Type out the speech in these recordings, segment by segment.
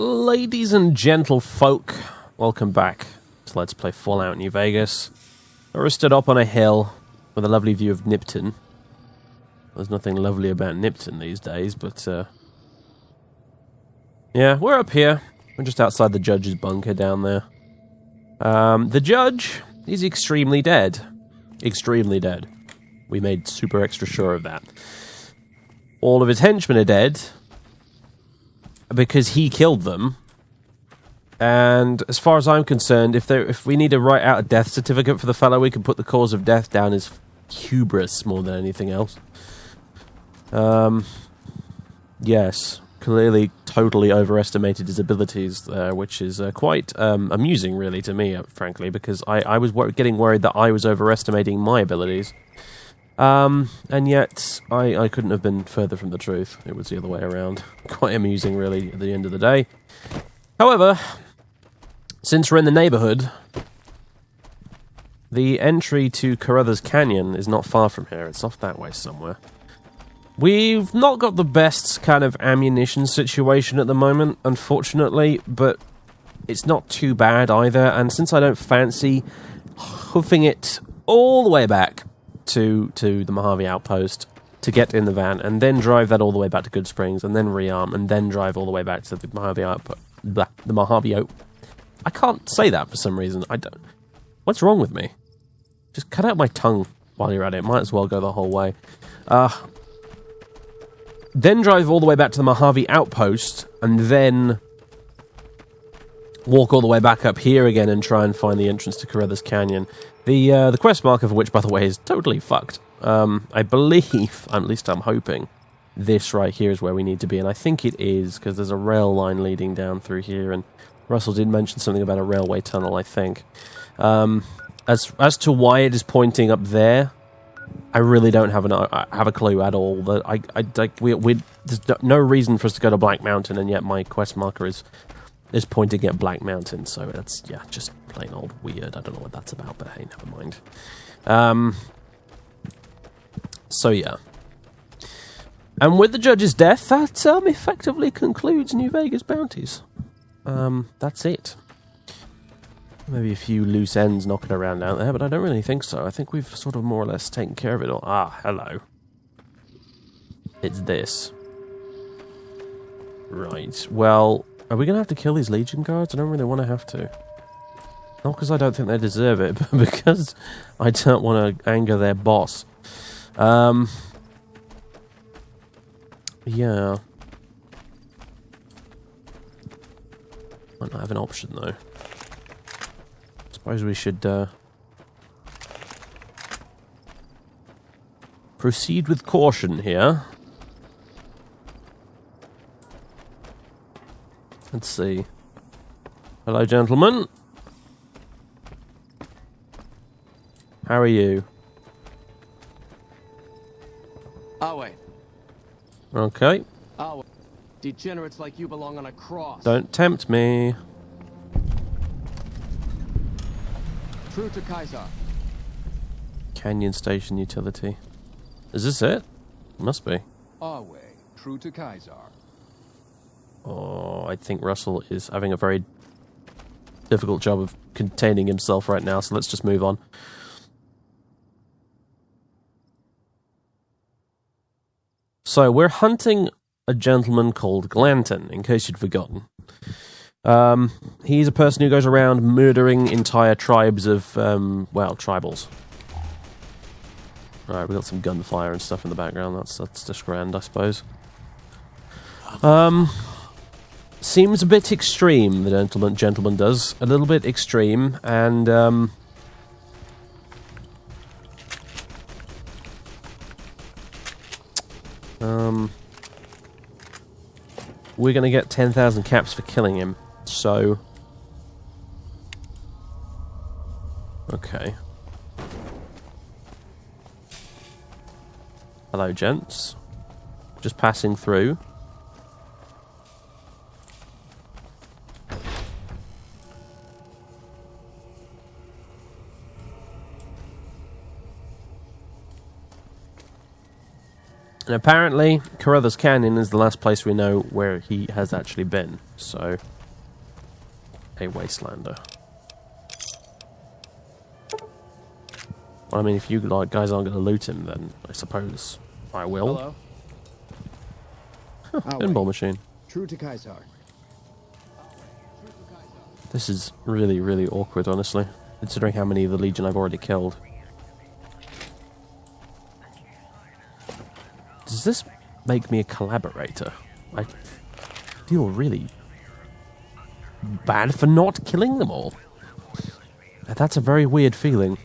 Ladies and gentlefolk, welcome back to Let's Play Fallout New Vegas. We're stood up on a hill with a lovely view of Nipton. There's nothing lovely about Nipton these days, but yeah, we're up here. We're just outside the judge's bunker down there. The judge is extremely dead. Extremely dead. We made super extra sure of that. All of his henchmen are dead because he killed them. And as far as I'm concerned, if we need to write out a death certificate for the fellow, we can put the cause of death down as hubris more than anything else. Yes, clearly totally overestimated his abilities, which is quite amusing, really, to me, frankly, because I was getting worried that I was overestimating my abilities. And yet, I couldn't have been further from the truth. It was the other way around. Quite amusing, really, at the end of the day. However, since we're in the neighborhood, the entry to Carruthers Canyon is not far from here. It's off that way somewhere. We've not got the best kind of ammunition situation at the moment, unfortunately, but it's not too bad either, and since I don't fancy hoofing it all the way back to the Mojave Outpost to get in the van, and then drive that all the way back to Good Springs, and then rearm, and then drive all the way back to the Mojave Outpost. The Mojave Outpost. I can't say that for some reason. I don't. What's wrong with me? Just cut out my tongue while you're at it. Might as well go the whole way. Then drive all the way back to the Mojave Outpost, and then walk all the way back up here again and try and find the entrance to Carruthers Canyon. The quest marker for which, by the way, is totally fucked. I believe, at least I'm hoping, this right here is where we need to be, and I think it is, because there's a rail line leading down through here, and Russell did mention something about a railway tunnel, I think. As to why it is pointing up there, I really don't have a clue at all. There's no reason for us to go to Black Mountain, and yet my quest marker is pointing at Black Mountain, so that's, yeah, just plain old weird. I don't know what that's about, but hey, never mind. So yeah. And with the judge's death, that effectively concludes New Vegas Bounties. That's it. Maybe a few loose ends knocking around out there, but I don't really think so. I think we've sort of more or less taken care of it all. Ah, hello. It's this. Right, well, are we going to have to kill these Legion guards? I don't really want to have to. Not because I don't think they deserve it, but because I don't want to anger their boss. Yeah. Might not have an option, though. Suppose we should proceed with caution here. Let's see. Hello, gentlemen. How are you? Oh, wait. Okay. Oh, degenerates like you belong on a cross. Don't tempt me. True to Kaiser. Canyon Station Utility. Is this it? Must be. Our way. True to Kaiser. Oh, I think Russell is having a very difficult job of containing himself right now, so let's just move on. So, we're hunting a gentleman called Glanton, in case you'd forgotten. He's a person who goes around murdering entire tribes of, well, tribals. Alright, we've got some gunfire and stuff in the background, that's just grand, I suppose. Seems a bit extreme, the gentleman does. A little bit extreme, and, we're gonna get 10,000 caps for killing him, so... Okay. Hello, gents. Just passing through. And apparently, Carruthers Canyon is the last place we know where he has actually been. So, a wastelander. Well, I mean, if you like guys aren't going to loot him, then I suppose I will. Hello? Huh, pinball machine. True to Kaiser. This is really, really awkward, honestly, considering how many of the Legion I've already killed. Does this make me a collaborator? I feel really bad for not killing them all. That's a very weird feeling.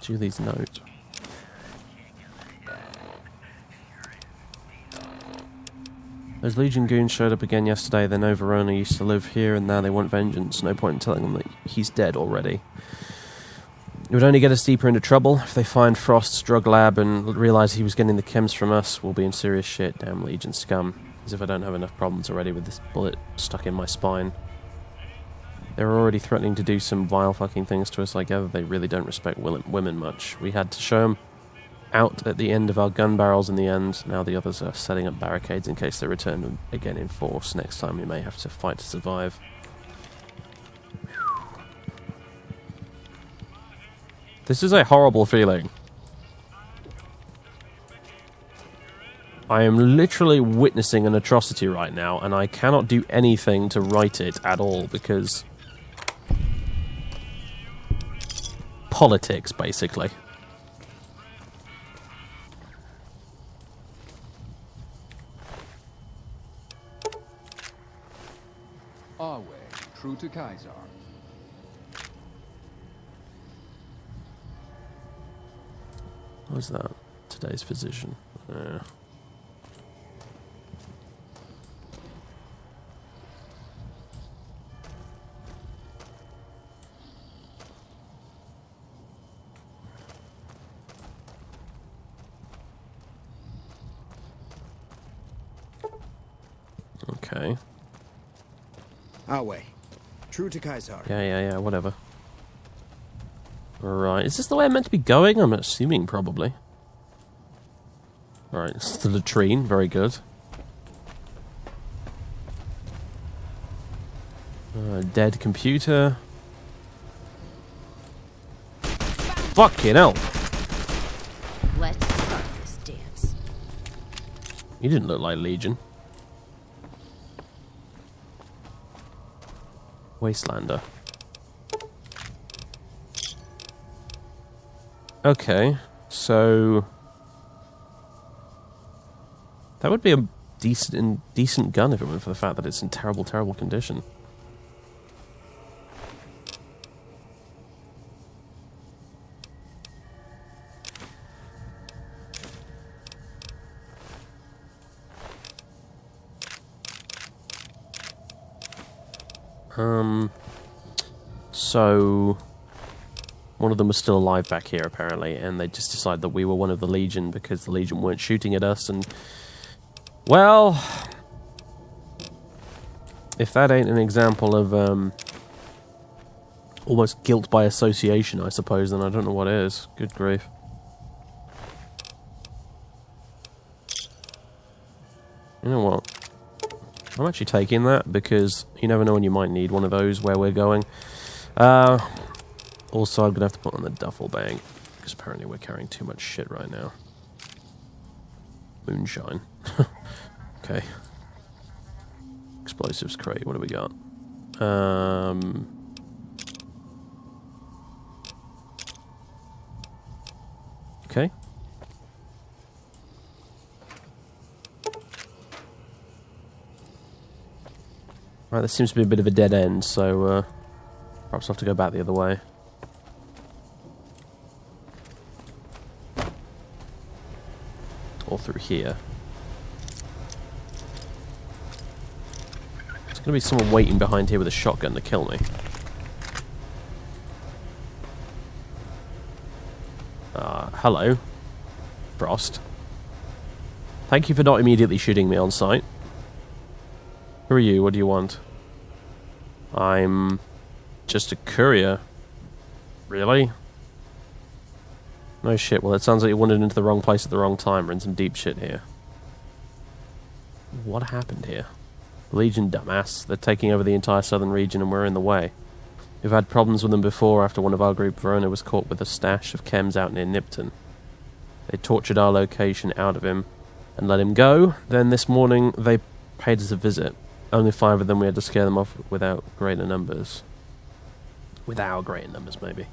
Julie's note. Those Legion goons showed up again yesterday. They know Verona used to live here and now they want vengeance. No point in telling them that he's dead already. It would only get us deeper into trouble. If they find Frost's drug lab and realise he was getting the chems from us, we'll be in serious shit. Damn Legion scum. As if I don't have enough problems already with this bullet stuck in my spine. They're already threatening to do some vile fucking things to us. I gather they really don't respect women much. We had to show them out at the end of our gun barrels in the end. Now the others are setting up barricades in case they return again in force. Next time we may have to fight to survive. This is a horrible feeling. I am literally witnessing an atrocity right now, and I cannot do anything to right it at all, because... politics, basically. Our way, true to Kaiser. What was that? Today's physician. Okay. Our way, true to Kaiser. Yeah, whatever. Right, is this the way I'm meant to be going? I'm assuming probably. Alright, it's the latrine, very good. Dead computer. Fucking hell! Let's start this dance. You didn't look like Legion. Wastelander. Okay, so that would be a decent gun if it weren't for the fact that it's in terrible, terrible condition. So one of them was still alive back here, apparently, and they just decided that we were one of the Legion because the Legion weren't shooting at us, and... well... if that ain't an example of, almost guilt by association, I suppose, then I don't know what is. Good grief. You know what? I'm actually taking that, because you never know when you might need one of those where we're going. Also, I'm going to have to put on the duffel bag, because apparently we're carrying too much shit right now. Moonshine. Okay. Explosives crate, what do we got? Okay. Right, this seems to be a bit of a dead end, so perhaps I'll have to go back the other way. Or through here. There's going to be someone waiting behind here with a shotgun to kill me. Hello, Frost. Thank you for not immediately shooting me on sight. Who are you? What do you want? I'm just a courier. Really? No shit. Well, it sounds like you wandered into the wrong place at the wrong time. We're in some deep shit here. What happened here? Legion, dumbass. They're taking over the entire southern region and we're in the way. We've had problems with them before after one of our group, Verona, was caught with a stash of chems out near Nipton. They tortured our location out of him and let him go. Then this morning they paid us a visit. Only 5 of them, we had to scare them off without greater numbers. Without greater numbers, maybe.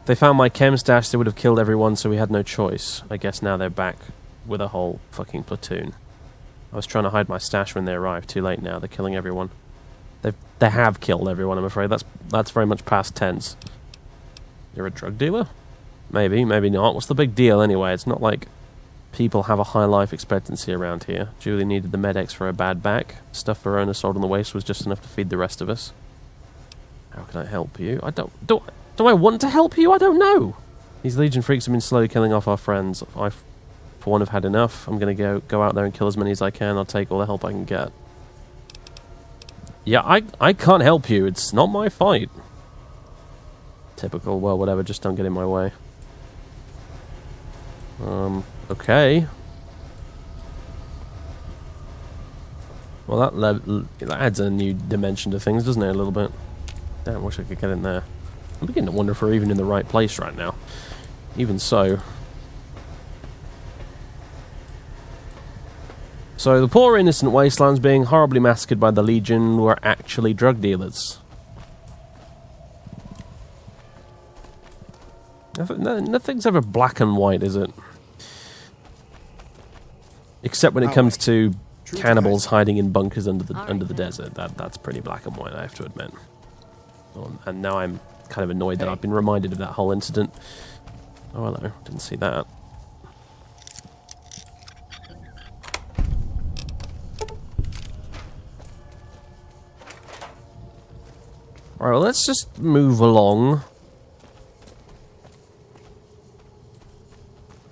If they found my chem stash, they would have killed everyone, so we had no choice. I guess now they're back with a whole fucking platoon. I was trying to hide my stash when they arrived. Too late now. They're killing everyone. They have killed everyone, I'm afraid. That's very much past tense. You're a drug dealer? Maybe, maybe not. What's the big deal anyway? It's not like people have a high life expectancy around here. Julie needed the Med-X for her bad back. Stuff Verona sold on the waste was just enough to feed the rest of us. How can I help you? Do I want to help you? I don't know. These Legion freaks have been slowly killing off our friends. I, for one, have had enough. I'm going to go out there and kill as many as I can. I'll take all the help I can get. Yeah, I can't help you. It's not my fight. Typical. Well, whatever. Just don't get in my way. Okay. Well, that adds a new dimension to things, doesn't it, a little bit? Damn, I wish I could get in there. I'm beginning to wonder if we're even in the right place right now. Even so. So, the poor innocent wastelands being horribly massacred by the Legion were actually drug dealers. Nothing's ever black and white, is it? Except when it comes to cannibals hiding in bunkers under the desert. That's pretty black and white, I have to admit. And now I'm kind of annoyed that I've been reminded of that whole incident. Oh, hello. Didn't see that. Alright, well, let's just move along.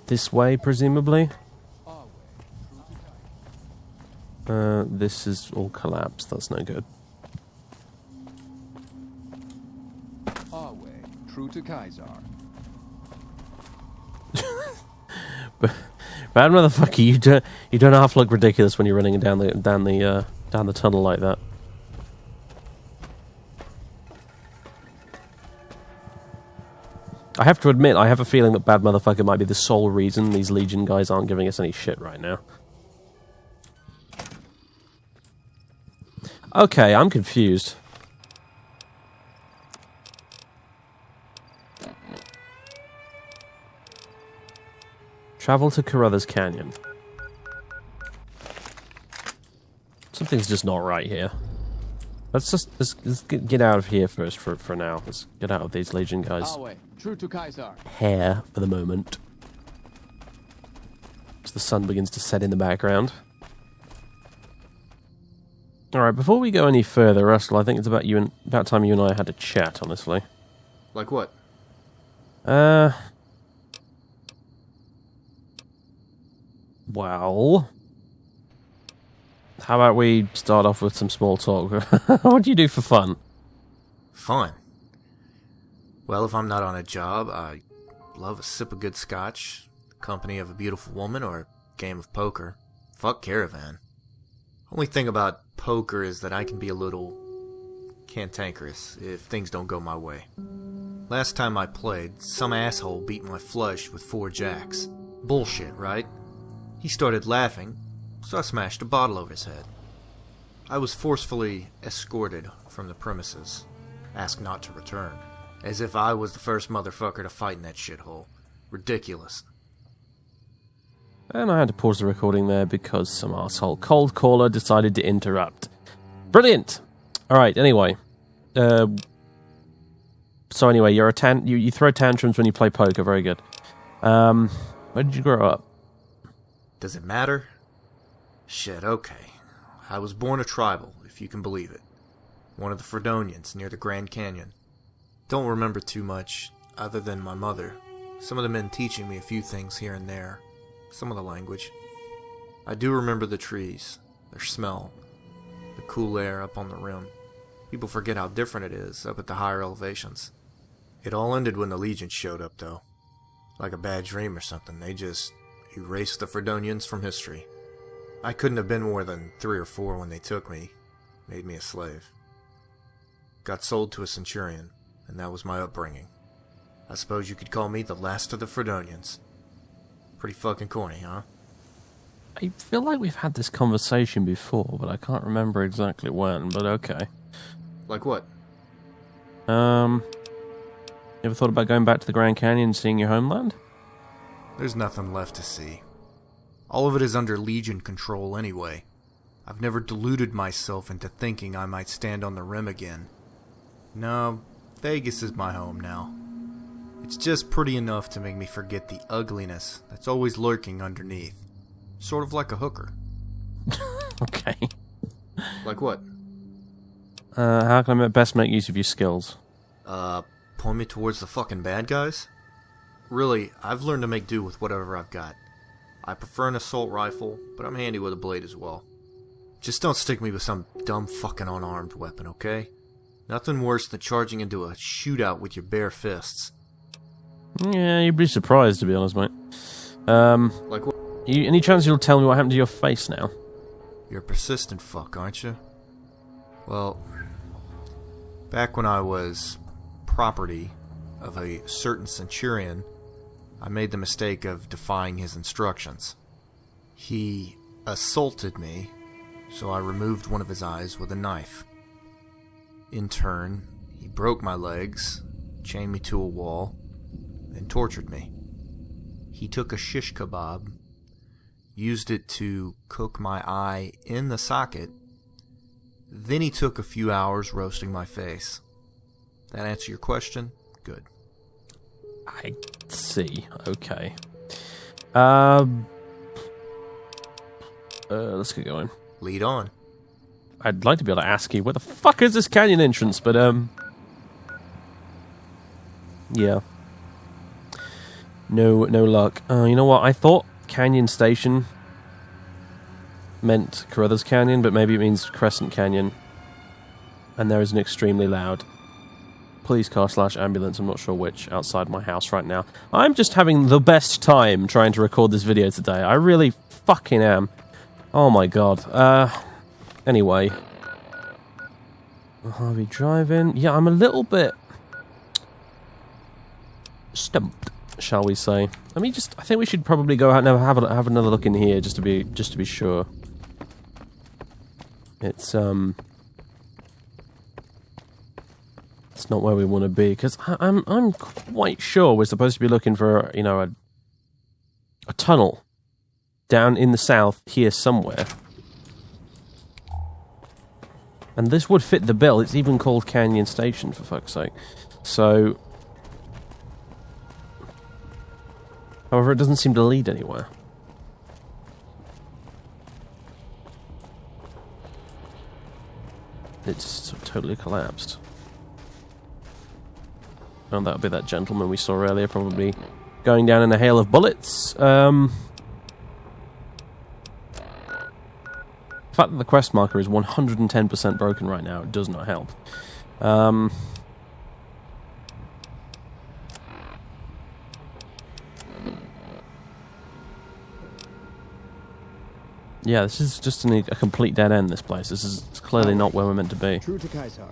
This way, presumably. This is all collapsed. That's no good. Our way, true to Kaiser. Bad motherfucker, you don't half look ridiculous when you're running down the tunnel like that. I have to admit, I have a feeling that Bad Motherfucker might be the sole reason these Legion guys aren't giving us any shit right now. Okay, I'm confused. Travel to Carruthers Canyon. Something's just not right here. Let's get out of here first for now. Let's get out of these Legion guys' Our way, true to Kaiser. hair for the moment. As the sun begins to set in the background. Alright, before we go any further, Russell, I think it's about time you and I had a chat, honestly. Like what? Well, how about we start off with some small talk? What do you do for fun? Fun. Well, if I'm not on a job, I love a sip of good scotch, the company of a beautiful woman, or a game of poker. Fuck Caravan. Only thing about poker is that I can be a little cantankerous if things don't go my way. Last time I played, some asshole beat my flush with 4 jacks. Bullshit, right? He started laughing, so I smashed a bottle over his head. I was forcefully escorted from the premises, asked not to return, as if I was the first motherfucker to fight in that shithole. Ridiculous. And I had to pause the recording there because some arsehole cold caller decided to interrupt. Brilliant! Alright, anyway. So anyway, you're you throw tantrums when you play poker, very good. Where did you grow up? Does it matter? Shit, okay. I was born a tribal, if you can believe it. One of the Fredonians near the Grand Canyon. Don't remember too much, other than my mother. Some of the men teaching me a few things here and there. Some of the language. I do remember the trees, their smell, the cool air up on the rim. People forget how different it is up at the higher elevations. It all ended when the Legion showed up, though. Like a bad dream or something. They just erased the Fredonians from history. I couldn't have been more than 3 or 4 when they took me, made me a slave. Got sold to a centurion, and that was my upbringing. I suppose you could call me the last of the Fredonians. Pretty fucking corny, huh? I feel like we've had this conversation before, but I can't remember exactly when, but okay. Like what? You ever thought about going back to the Grand Canyon and seeing your homeland? There's nothing left to see. All of it is under Legion control anyway. I've never deluded myself into thinking I might stand on the rim again. No, Vegas is my home now. It's just pretty enough to make me forget the ugliness that's always lurking underneath. Sort of like a hooker. Okay. Like what? How can I best make use of your skills? Point me towards the fucking bad guys? Really, I've learned to make do with whatever I've got. I prefer an assault rifle, but I'm handy with a blade as well. Just don't stick me with some dumb fucking unarmed weapon, okay? Nothing worse than charging into a shootout with your bare fists. Yeah, you'd be surprised, to be honest, mate. Like what? Any chance you'll tell me what happened to your face now? You're a persistent fuck, aren't you? Well, back when I was property of a certain centurion, I made the mistake of defying his instructions. He assaulted me, so I removed one of his eyes with a knife. In turn, he broke my legs, chained me to a wall, and tortured me. He took a shish kebab, used it to cook my eye in the socket, then he took a few hours roasting my face. That answer your question? Good. I see. Okay. Let's get going. Lead on. I'd like to be able to ask you, where the fuck is this canyon entrance? But, yeah. No luck. You know what? I thought Canyon Station meant Carruthers Canyon, but maybe it means Crescent Canyon. And there is an extremely loud police car / ambulance, I'm not sure which, outside my house right now. I'm just having the best time trying to record this video today. I really fucking am. Oh my god. Anyway. Harvey driving. Yeah, I'm a little bit stumped, shall we say. I mean, I think we should probably go out and have another look in here just to be sure. It's not where we want to be, because I'm quite sure we're supposed to be looking for, you know, a tunnel down in the south here somewhere. And this would fit the bill. It's even called Canyon Station, for fuck's sake. So, however, it doesn't seem to lead anywhere. It's totally collapsed. Oh, that would be that gentleman we saw earlier, probably going down in a hail of bullets. The fact that the quest marker is 110% broken right now, it does not help. Yeah, this is just a complete dead end, this place. This is clearly not where we're meant to be. True to Kaiser.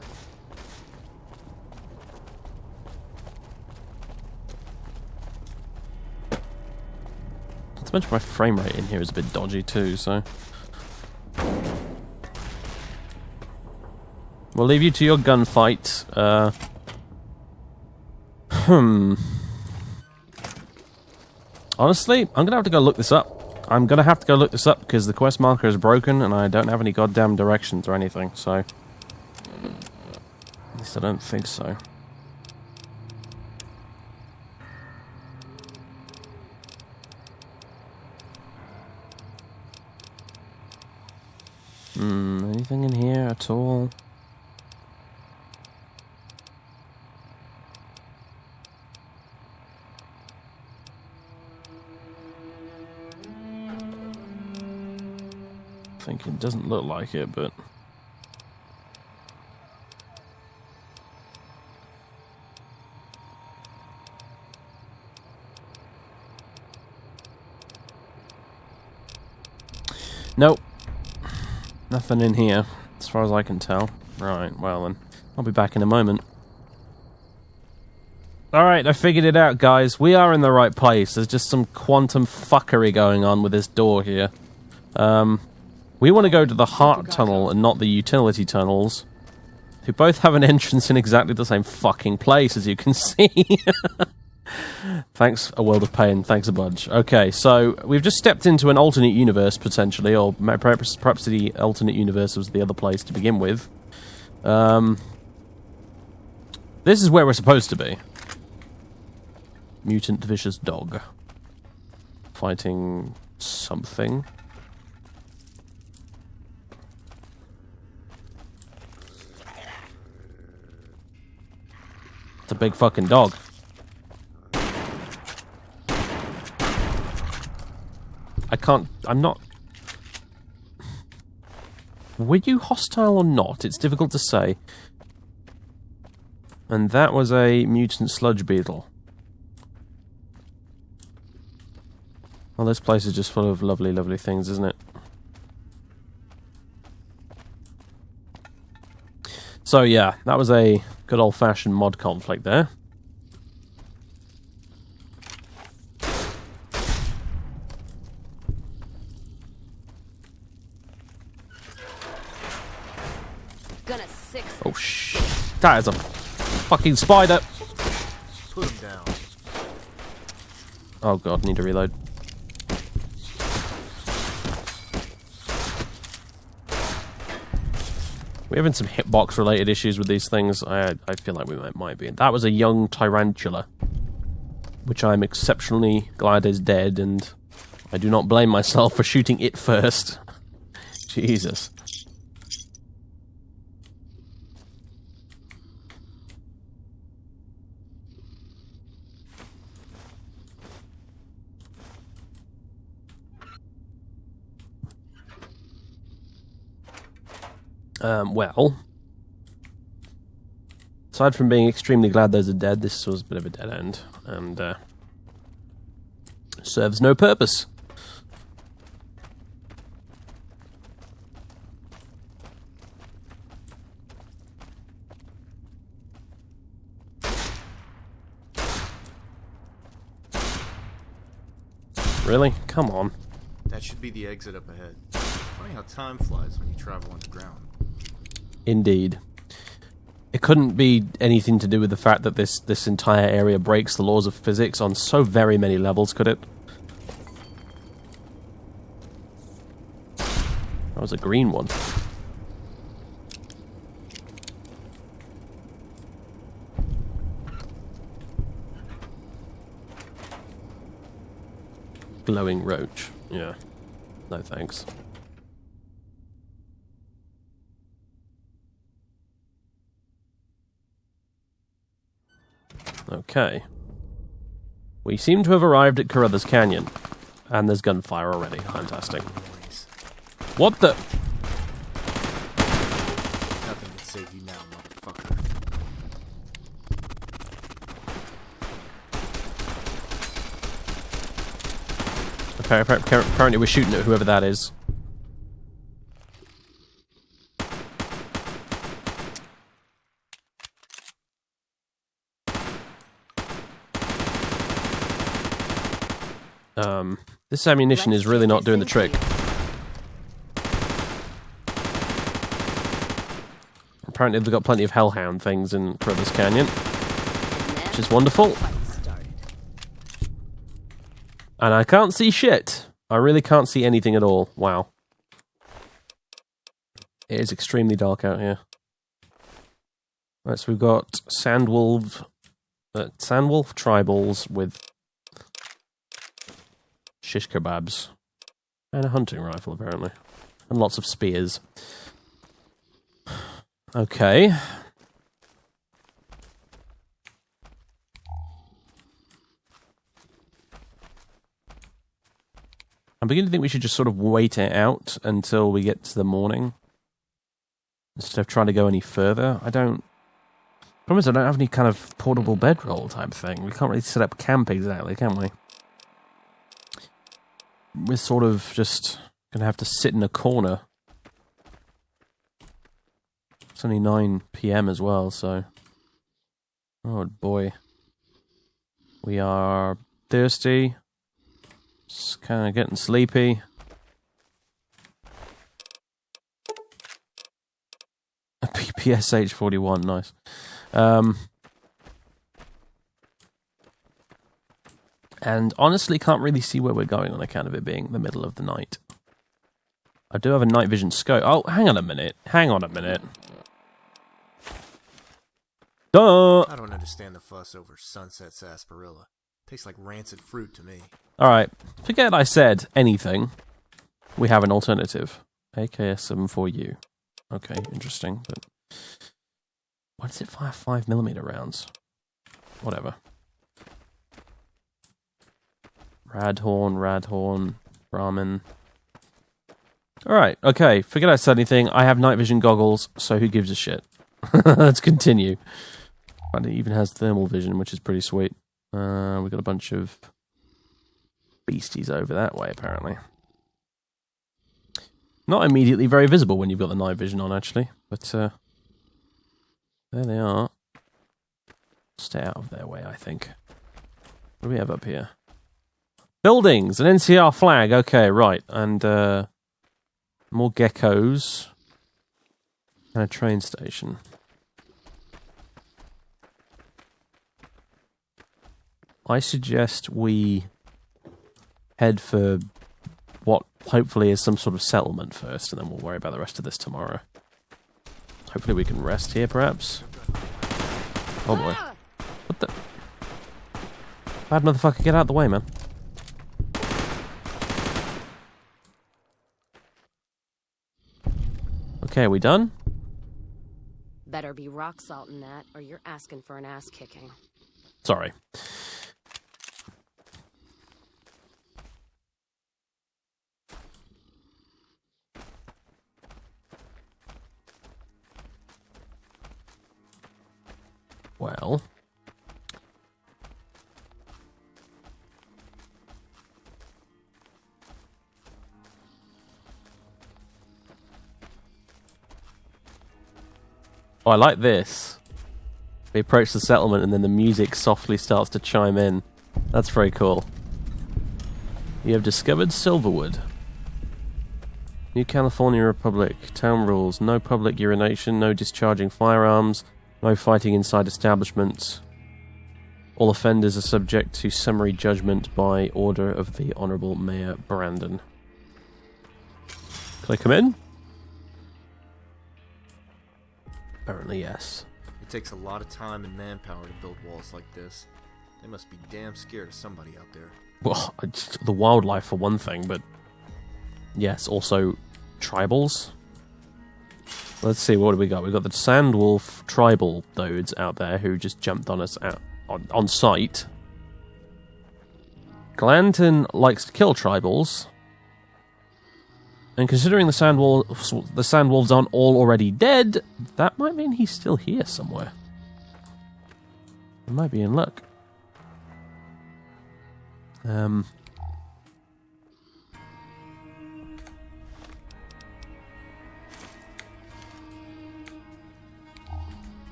Not to mention my frame rate in here is a bit dodgy too, so... We'll leave you to your gunfight. Honestly, I'm gonna have to go look this up. I'm gonna have to go look this up because the quest marker is broken and I don't have any goddamn directions or anything, so... At least I don't think so. Anything in here at all? thinking it doesn't look like it, but... Nope. Nothing in here, as far as I can tell. Right, well then. I'll be back in a moment. Alright, I figured it out, guys. We are in the right place. There's just some quantum fuckery going on with this door here. We want to go to the heart tunnel and not the utility tunnels, who both have an entrance in exactly the same fucking place, as you can see. Thanks, a world of pain. Thanks a bunch. Okay, so we've just stepped into an alternate universe, potentially, or perhaps the alternate universe was the other place to begin with. This is where we're supposed to be. Mutant vicious dog. Fighting something. It's a big fucking dog. I'm not... Were you hostile or not? It's difficult to say. And that was a mutant sludge beetle. Well, this place is just full of lovely, lovely things, isn't it? So yeah, that was a good old-fashioned mod conflict there. Oh shit! That is a fucking spider! Put him down. Oh god, need to reload. We're having some hitbox related issues with these things. I feel like we might be. That was a young tarantula, which I'm exceptionally glad is dead, and I do not blame myself for shooting it first. Jesus. Well, aside from being extremely glad those are dead, this was a bit of a dead end, and serves no purpose. Really? Come on. That should be the exit up ahead. Funny how time flies when you travel underground. Indeed. It couldn't be anything to do with the fact that this entire area breaks the laws of physics on so very many levels, could it? That was a green one. Glowing roach. Yeah. No thanks. Okay. We seem to have arrived at Carruthers Canyon. And there's gunfire already. Fantastic. What the... Nothing can save you now, motherfucker. Okay, apparently we're shooting at whoever that is. This ammunition is really not doing the trick. Apparently they've got plenty of hellhound things in Carruthers Canyon, which is wonderful. And I can't see shit. I really can't see anything at all. Wow. It is extremely dark out here. Right, so we've got sandwolf tribals with shish kebabs. And a hunting rifle, apparently. And lots of spears. Okay. I'm beginning to think we should just sort of wait it out until we get to the morning. Instead of trying to go any further. Problem is I don't have any kind of portable bedroll type thing. We can't really set up camp exactly, can we? We're sort of just going to have to sit in a corner. It's only 9 PM as well, so... Oh boy. We are thirsty. Just kind of getting sleepy. A PPSH 41, nice. And honestly can't really see where we're going on account of it being the middle of the night. I do have a night vision scope. Oh, hang on a minute. Duh! I don't understand the fuss over Sunset Sarsaparilla. Tastes like rancid fruit to me. Alright, forget I said anything. We have an alternative. AKS-74U. Okay, interesting, but... Why does it fire 5mm rounds? Whatever. Radhorn, ramen. Alright, okay, forget I said anything. I have night vision goggles, so who gives a shit? Let's continue. And it even has thermal vision, which is pretty sweet. We've got a bunch of beasties over that way, apparently. Not immediately very visible when you've got the night vision on, actually. But, there they are. Stay out of their way, I think. What do we have up here? Buildings! An NCR flag! Okay, right. And, more geckos. And a train station. I suggest we head for what hopefully is some sort of settlement first, and then we'll worry about the rest of this tomorrow. Hopefully we can rest here, perhaps. Oh boy. What the... Bad motherfucker, get out of the way, man. Okay, are we done? Better be rock salt in that, or you're asking for an ass kicking. Sorry. Well... Oh, I like this. We approach the settlement and then the music softly starts to chime in. That's very cool. You have discovered Silverwood. New California Republic. Town rules. No public urination, no discharging firearms, no fighting inside establishments. All offenders are subject to summary judgment by order of the Honourable Mayor Brandon. Can I come in? Apparently, yes. It takes a lot of time and manpower to build walls like this. They must be damn scared of somebody out there. Well, the wildlife for one thing, but yes, also tribals. Let's see, what do we got? We've got the Sandwolf tribal dudes out there who just jumped on us on sight. Glanton likes to kill tribals. And considering the Sandwolves aren't all already dead, that might mean he's still here somewhere. We might be in luck.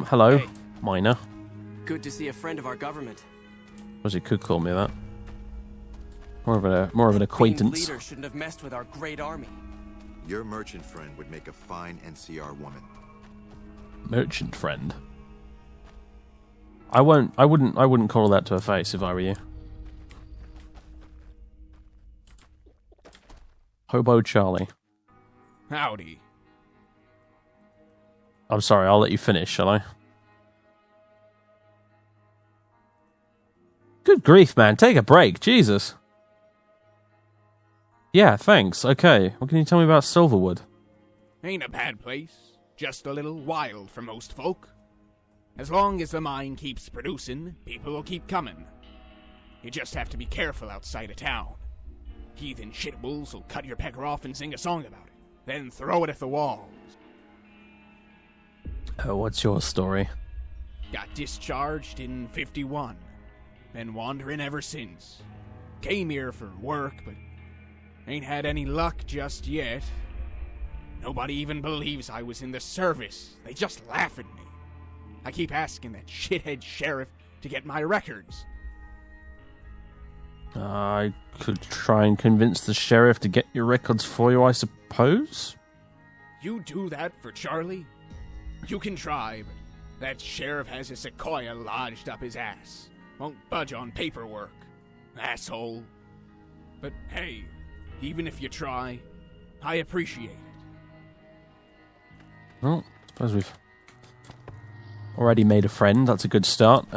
Hello, Hey. Miner. Good to see a friend of our government. Suppose you could call me that. More of an acquaintance. Being leader shouldn't have messed with our great army. Your merchant friend would make a fine NCR woman. Merchant friend. I wouldn't call that to her face if I were you. Hobo Charlie. Howdy. I'm sorry, I'll let you finish, shall I? Good grief, man. Take a break. Jesus. Yeah, thanks. Okay. What can you tell me about Silverwood? Ain't a bad place. Just a little wild for most folk. As long as the mine keeps producing, people will keep coming. You just have to be careful outside of town. Heathen shitwolves will cut your pecker off and sing a song about it, then throw it at the walls. What's your story? Got discharged in 51. Been wandering ever since. Came here for work, but ain't had any luck just yet. Nobody even believes I was in the service. They just laugh at me. I keep asking that shithead sheriff to get my records. I could try and convince the sheriff to get your records for you, I suppose? You do that for Charlie? You can try, but that sheriff has a sequoia lodged up his ass. Won't budge on paperwork. Asshole. But hey, even if you try, I appreciate it. Well, I suppose we've already made a friend. That's a good start.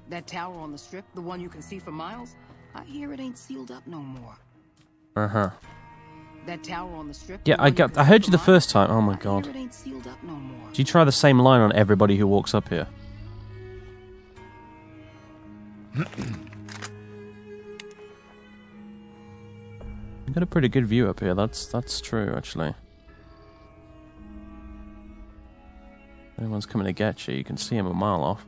That tower on the strip, the one you can see for miles, I hear it ain't sealed up no more. Uh-huh. That tower on the strip. Yeah, I heard you the first time. Oh my god. It ain't sealed up no more. Do you try the same line on everybody who walks up here? You've got a pretty good view up here. That's true, actually. If anyone's coming to get you, you can see him a mile off.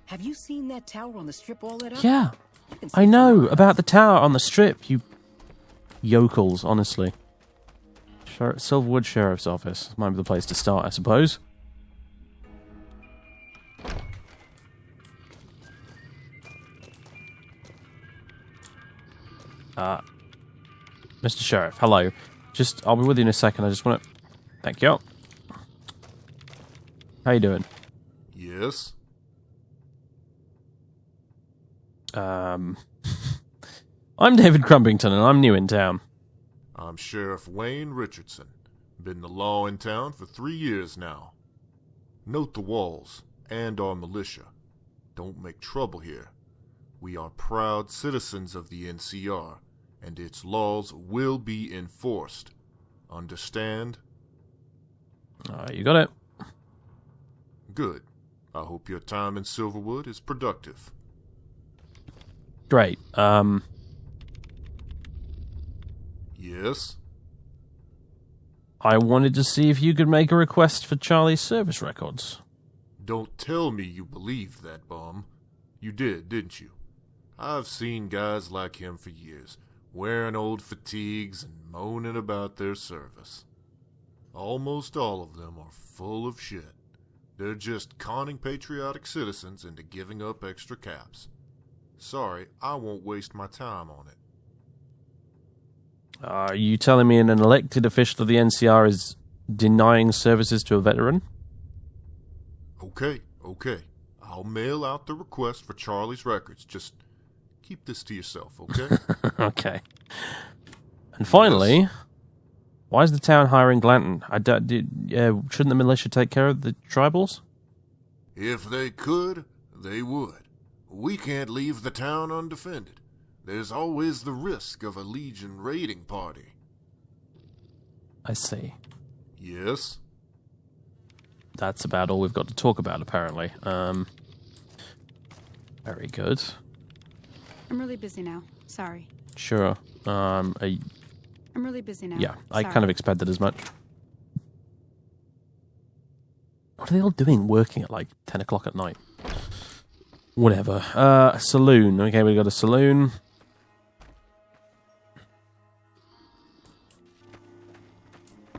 Have you seen that tower on the strip all lit up? Yeah, I know about the tower on the strip, you yokels, honestly. Silverwood Sheriff's Office might be the place to start, I suppose. Mr. Sheriff, hello. I'll be with you in a second. I just want to... Thank you. How you doing? Yes? I'm David Crumpington, and I'm new in town. I'm Sheriff Wayne Richardson. Been the law in town for 3 years now. Note the walls, and our militia. Don't make trouble here. We are proud citizens of the NCR, and its laws will be enforced. Understand? You got it. Good. I hope your time in Silverwood is productive. Great. Yes? I wanted to see if you could make a request for Charlie's service records. Don't tell me you believed that bum. You did, didn't you? I've seen guys like him for years, wearing old fatigues and moaning about their service. Almost all of them are full of shit. They're just conning patriotic citizens into giving up extra caps. Sorry, I won't waste my time on it. Are you telling me an elected official of the NCR is denying services to a veteran? Okay. I'll mail out the request for Charlie's records. Just keep this to yourself, okay? Okay. And finally, Yes. Why is the town hiring Glanton? Shouldn't the militia take care of the tribals? If they could, they would. We can't leave the town undefended. There's always the risk of a Legion raiding party. I see. Yes? That's about all we've got to talk about, apparently. Very good. I'm really busy now. Sorry. Sure. I'm really busy now. Yeah, I Sorry. kind of expected as much. What are they all doing working at like 10 o'clock at night? Whatever. A saloon. Okay, we got a saloon.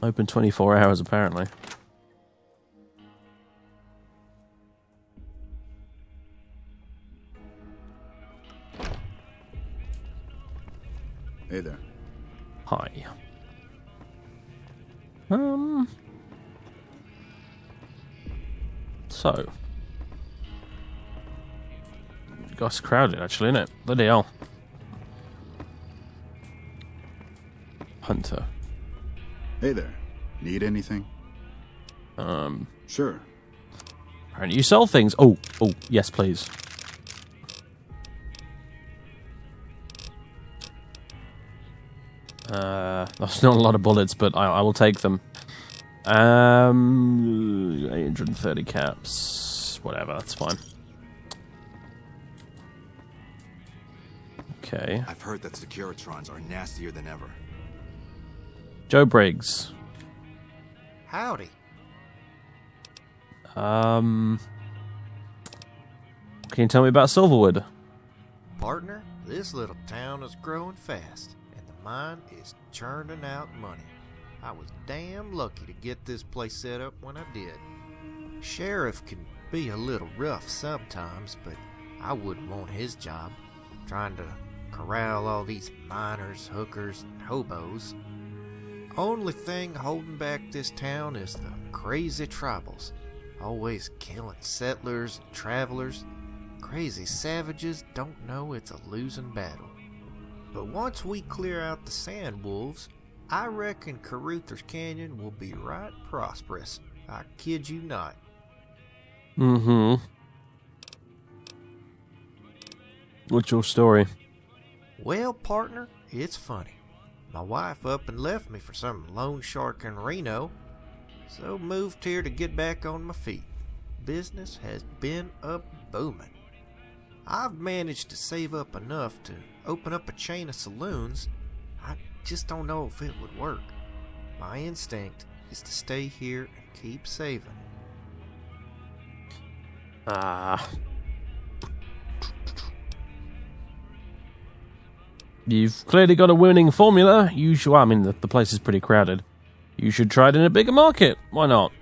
Open 24 hours, apparently. Hey there. Hi. So. Gosh, crowded, actually, innit? Bloody hell. Hunter. Hey there. Need anything? Sure. Apparently you sell things. Oh, yes, please. That's not a lot of bullets, but I will take them. 830 caps. Whatever, that's fine. Okay. I've heard that Securitrons are nastier than ever. Joe Briggs. Howdy. Can you tell me about Silverwood? Partner, this little town is growing fast, and the mine is churning out money. I was damn lucky to get this place set up when I did. Sheriff can be a little rough sometimes, but I wouldn't want his job, trying to corral all these miners, hookers, and hobos. Only thing holding back this town is the crazy tribals, always killing settlers and travelers. Crazy savages don't know it's a losing battle. But once we clear out the sand wolves, I reckon Carruthers Canyon will be right prosperous. I kid you not. Mm-hmm. What's your story? Well, partner, it's funny. My wife up and left me for some loan shark in Reno, so moved here to get back on my feet. Business has been a-booming. I've managed to save up enough to open up a chain of saloons. I just don't know if it would work. My instinct is to stay here and keep saving. You've clearly got a winning formula. I mean, the place is pretty crowded. You should try it in a bigger market. Why not?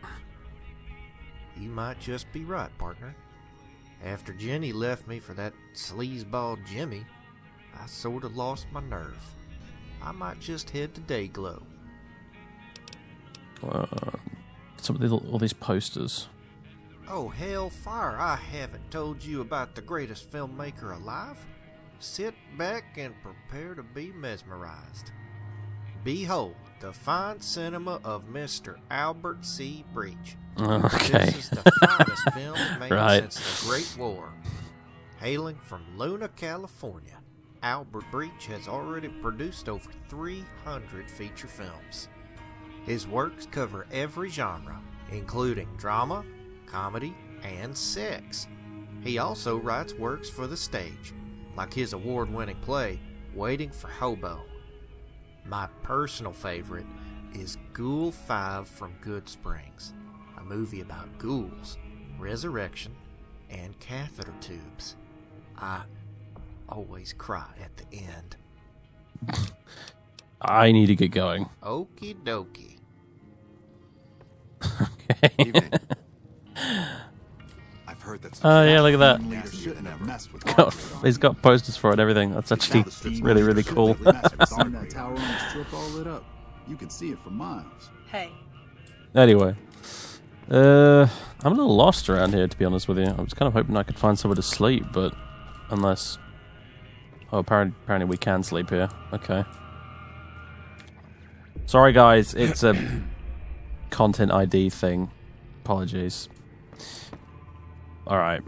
You might just be right, partner. After Jenny left me for that sleazeball Jimmy, I sort of lost my nerve. I might just head to Dayglow. All these posters. Oh, hellfire, I haven't told you about the greatest filmmaker alive. Sit back and prepare to be mesmerized. Behold, the fine cinema of Mr. Albert C. Breach. Okay. This is the finest film made Right. since the Great War. Hailing from Luna, California, Albert Breach has already produced over 300 feature films. His works cover every genre, including drama, comedy, and sex. He also writes works for the stage, like his award-winning play, Waiting for Hobo. My personal favorite is Ghoul 5 from Good Springs, a movie about ghouls, resurrection, and catheter tubes. I always cry at the end. I need to get going. Okie dokie. Okay. Evening. I've heard that. Oh, yeah, look at that. Nastier than ever. God, he's got posters for it and everything. That's actually really, really cool. That tower on the strip all lit up. You can see it for miles. Hey. Anyway. I'm a little lost around here, to be honest with you. I was kind of hoping I could find somewhere to sleep, but unless... Oh, apparently we can sleep here. Okay. Sorry, guys. It's a content ID thing. Apologies. Alright.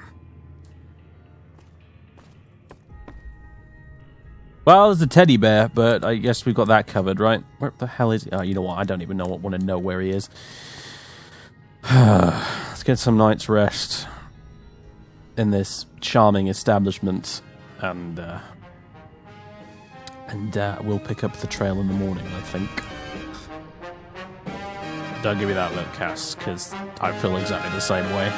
Well, there's a teddy bear, but I guess we've got that covered, right? Where the hell is he? Oh, you know what? I don't even want to know where he is. Let's get some night's rest in this charming establishment, and we'll pick up the trail in the morning, I think. Don't give me that look, Cass, because I feel exactly the same way.